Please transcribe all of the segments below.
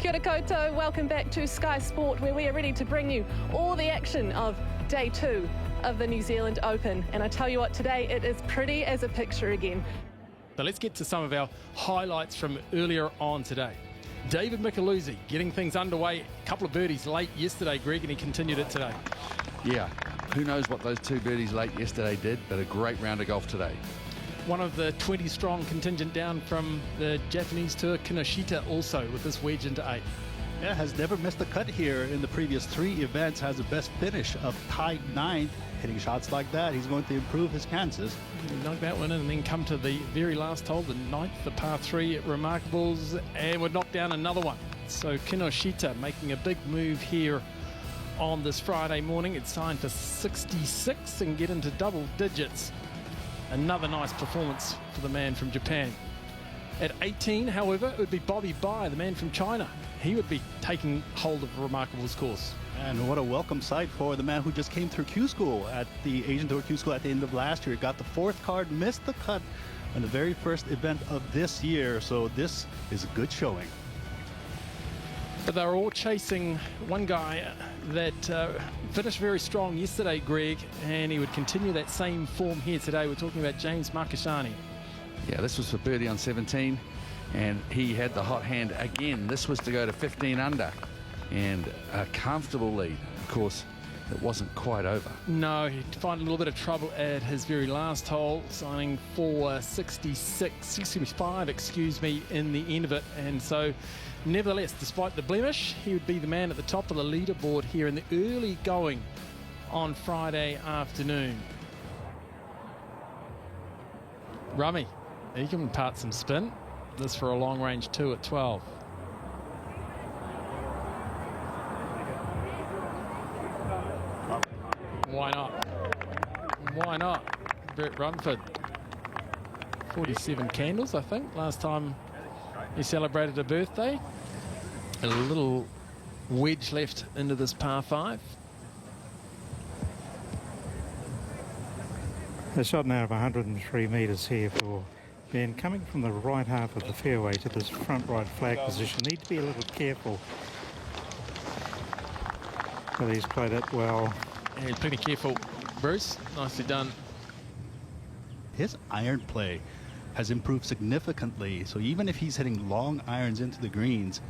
Kia ora koutou, welcome back to Sky Sport, where we are ready to bring you all the action of day 2 of the New Zealand Open. And I tell you what, today it is pretty as a picture again. So let's get to some of our highlights from earlier on today. David Micheluzzi getting things underway. A couple of birdies late yesterday, Greg, and he continued it today. Yeah, who knows what those 2 birdies late yesterday did, but a great round of golf today. One of the 20-strong contingent down from the Japanese tour, Kinoshita, also with this wedge into 8. Yeah, has never missed a cut here in the previous 3 events, has the best finish of tied 9th. Hitting shots like that, he's going to improve his chances. Knock that one in and then come to the very last hole, the 9th, the par 3 at Remarkables, and would knock down another one. So Kinoshita making a big move here on this Friday morning. It's signed for 66 and get into double digits. Another nice performance for the man from Japan. At 18, however, it would be Bobby Bai, the man from China. He would be taking hold of Remarkables course. And what a welcome sight for the man who just came through Q School at the Asian Tour Q School at the end of last year. Got the 4th card, missed the cut on the very first event of this year. So this is a good showing. But they're all chasing one guy that finished very strong yesterday, Greg, and he would continue that same form here today. We're talking about James Markashani. Yeah, this was for birdie on 17, and he had the hot hand again. This was to go to 15 under, and a comfortable lead. Of course, it wasn't quite over. No, he'd find a little bit of trouble at his very last hole, signing for 65, in the end of it. And so, nevertheless, despite the blemish, he would be the man at the top of the leaderboard here in the early going on Friday afternoon. Rummy, he can impart some spin. This for a long range 2 at 12. Why not? Why not? Brett Rumford. 47 candles, I think, last time he celebrated a birthday. A little wedge left into this par 5. A shot now of 103 metres here for Ben. Coming from the right half of the fairway to this front right flag position. Need to be a little careful. But he's played it well. Yeah, he's pretty careful, Bruce. Nicely done. His iron play has improved significantly. So even if he's hitting long irons into the greens,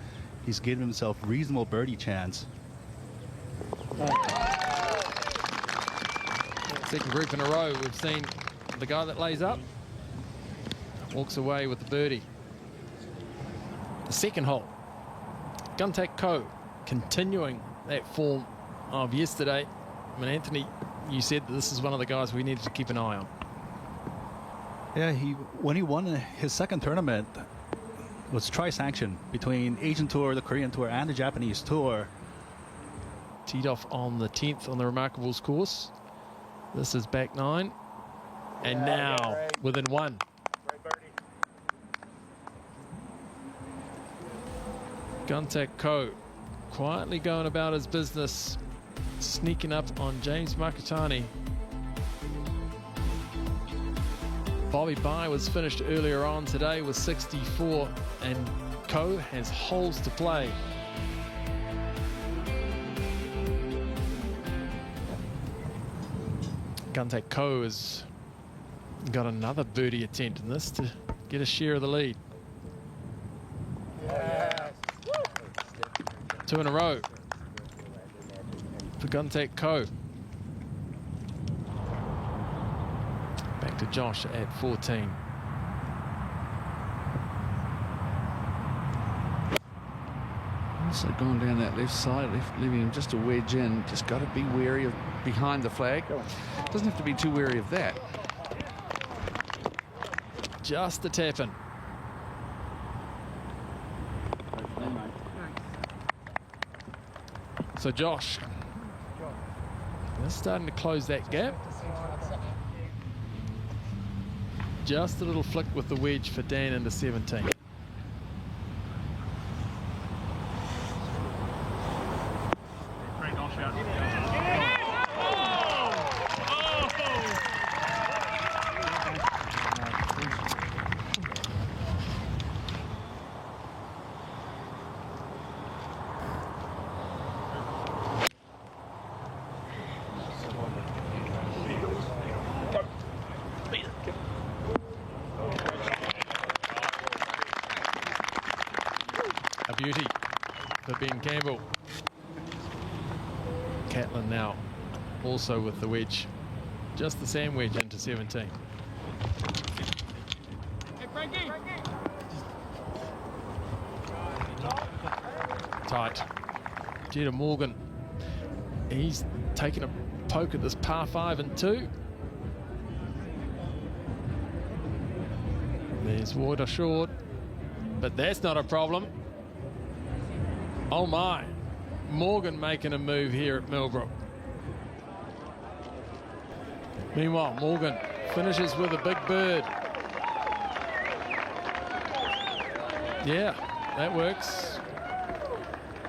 he's given himself reasonable birdie chance. Second group in a row, we've seen the guy that lays up walks away with the birdie. The second hole, Guntak Ko continuing that form of yesterday. I mean, Anthony, you said that this is one of the guys we needed to keep an eye on. Yeah, when he won his second tournament, it was tri-sanction between Asian Tour, the Korean Tour, and the Japanese Tour. Teed off on the 10th on the Remarkables course. This is back 9. And now within 1. Guntak Ko quietly going about his business, sneaking up on James Markashani. Bobby Bai was finished earlier on today with 64, and Ko has holes to play. Guntak Ko has got another birdie attempt in this to get a share of the lead. Yes. 2 in a row for Guntak Ko. Back to Josh at 14. Also gone down that left side, leaving him just a wedge in. Just got to be wary of behind the flag. Doesn't have to be too wary of that. Just a tap in. So Josh, they're starting to close that gap. Just a little flick with the wedge for Dan into 17. A beauty for Ben Campbell. Catlin now also with the wedge. Just the sand wedge into 17. Tight. Jetta Morgan. He's taken a poke at this par 5 and 2. There's water short, but that's not a problem. Oh my. Morgan making a move here at Millbrook. Meanwhile, Morgan finishes with a big bird. Yeah, that works.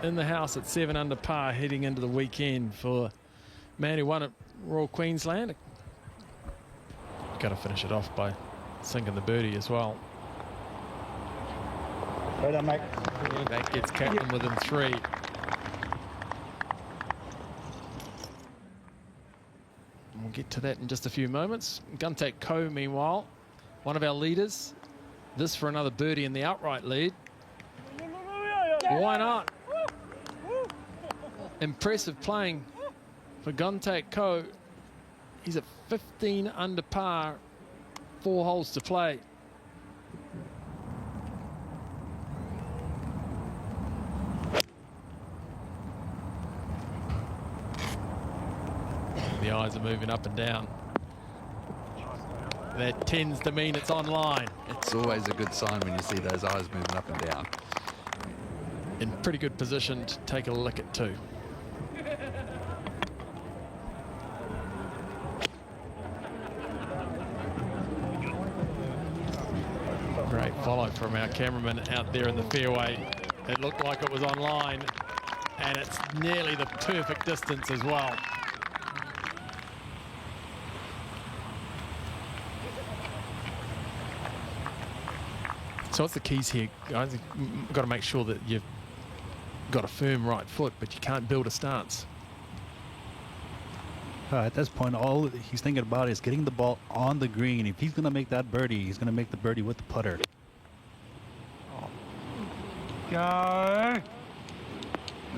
In the house at 7 under par, heading into the weekend for man who won at Royal Queensland. Got to finish it off by sinking the birdie as well. Right on, Mike. Yeah, that gets Catlin within 3. We'll get to that in just a few moments. Guntak Ko, meanwhile, one of our leaders. This for another birdie in the outright lead. Why not? Impressive playing for Guntak Ko. He's at 15 under par, 4 holes to play. The eyes are moving up and down. That tends to mean it's online. It's always a good sign when you see those eyes moving up and down. In pretty good position to take a look at 2. Great follow from our cameraman out there in the fairway. It looked like it was online, and it's nearly the perfect distance as well. So what's the keys here, guys? You've got to make sure that you've got a firm right foot, but you can't build a stance. At this point, all he's thinking about is getting the ball on the green. If he's going to make that birdie, he's going to make the birdie with the putter. Go.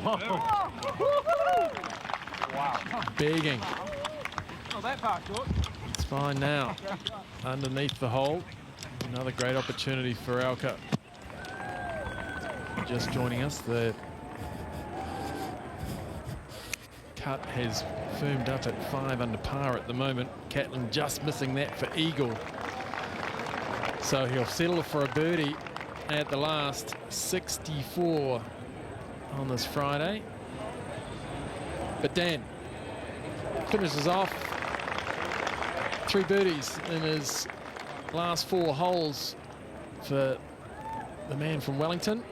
Wow. Begging. Oh, that part short. It's fine now. Underneath the hole. Another great opportunity for Alka. Just joining us, the cut has firmed up at 5 under par at the moment. Catlin just missing that for eagle. So he'll settle for a birdie at the last. 64 on this Friday. But Dan finishes off 3 birdies in his last 4 holes for the man from Wellington.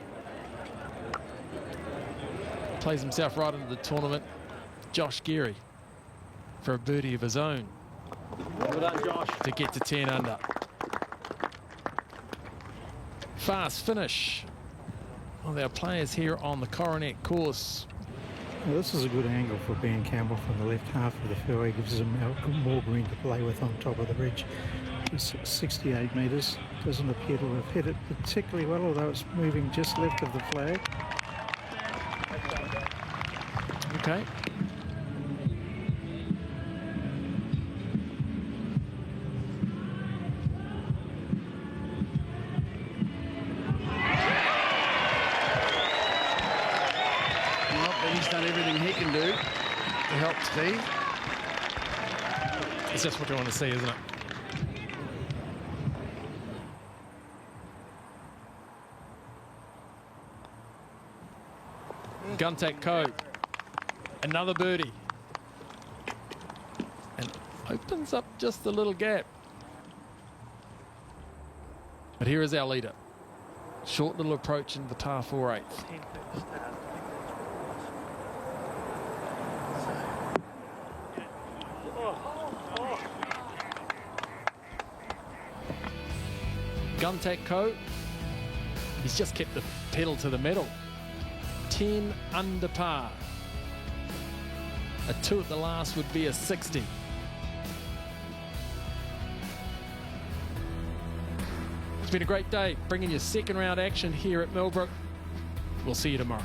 Plays himself right into the tournament. Josh Geary for a birdie of his own. Well done, Josh. To get to 10 under. Fast finish of our players here on the Coronet course. Well, this is a good angle for Ben Campbell from the left half of the fairway. Gives him more green to play with on top of the ridge. It's 68 metres. Doesn't appear to have hit it particularly well, although it's moving just left of the flag. Okay. Well, Benny's done everything he can do to help Steve. It's just what you want to see, isn't it? Guntak Ko, another birdie, and opens up just a little gap. But here is our leader. Short little approach into the par 4/8. Guntak Ko, he's just kept the pedal to the metal. 10 under par. A 2 at the last would be a 60. It's been a great day bringing you second round action here at Millbrook. We'll see you tomorrow.